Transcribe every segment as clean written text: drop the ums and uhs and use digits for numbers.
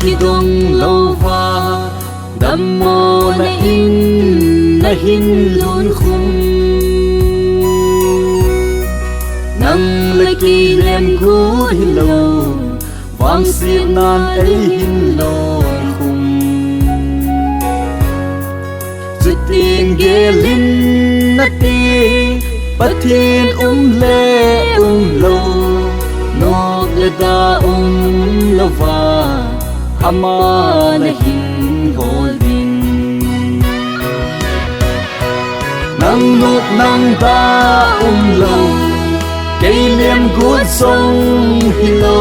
ki dong lova dammo na hin lun khum nang laki lem gu hilo vang si nan ai hin lon khum chutin gelin na ti pathin le lo nok le da lova hama na hin holding nang nok nang da lo cây liêm cuốn sông hilo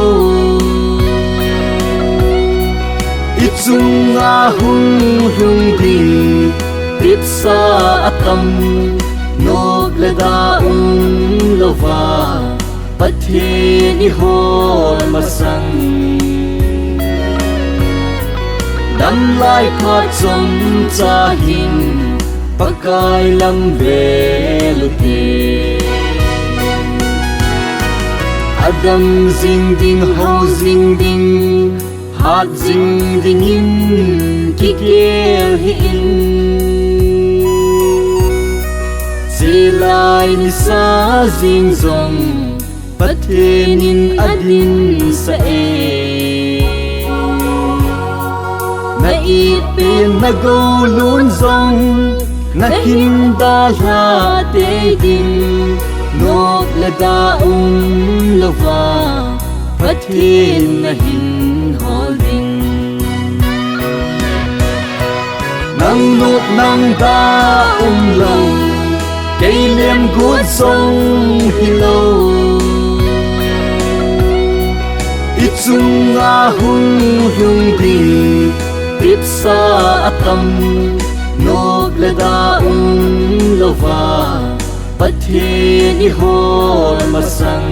ít dung hung đi tiếp xa tâm nốt lệ da lova bắt thiên đi hồn mà sang đâm lại phát trong cha hin pakai lam về lute Adam zing ding ho zing ding hat zing ding in kikel hin Selai ni sa zing zong pathenin adin sa na ipin na go lun zong na hinda la te ding nok la da lova pathin na hin holding nang nok nang da lo cây liêm cuốn sông hilo ít dung hung đi tiếp xa tâm nok la da lova bắt thiên đi hồn mà sang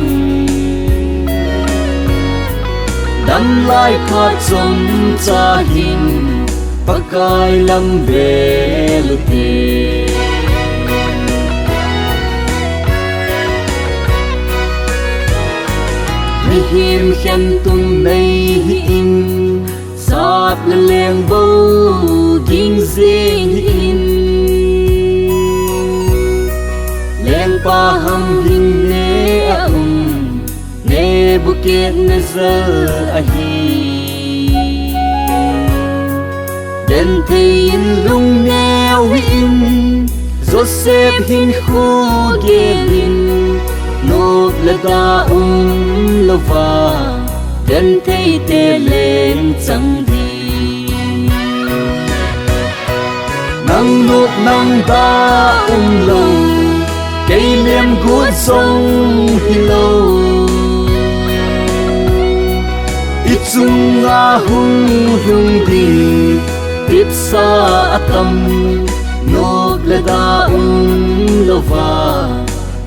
đâm lại phát trong cha hin pakai lam về lute mi him khen tung nay hin sap leng bo ging zing hin paham hin ne buket nazar ahi den thein lung neo in Joseph hin khu gelin nok lada lova den thei te len chang di nang nok nang da lo cây liêm cuốn sông hilo ít dung hung đi tiếp xa tâm nok la da lova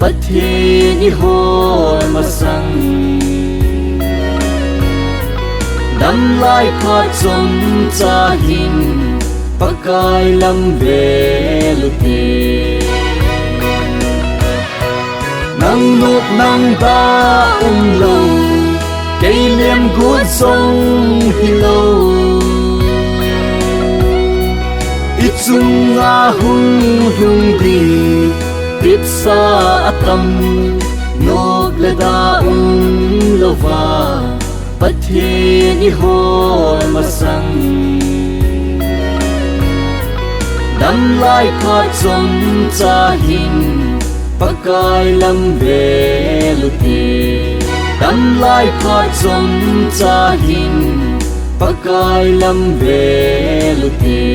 bắt thiên đi hồn mà sang đâm lại phát trong cha hin pakai lam về lute nang nốt nang ta lo cây liêm cuốn sông hilo ít dung hung đi tiếp xa tâm nốt lệ da lova bắt thiên đi hồn mà sang đâm lại phát trong cha hin pakai lam về lute đâm lại phát trong cha hin pakai lam về lute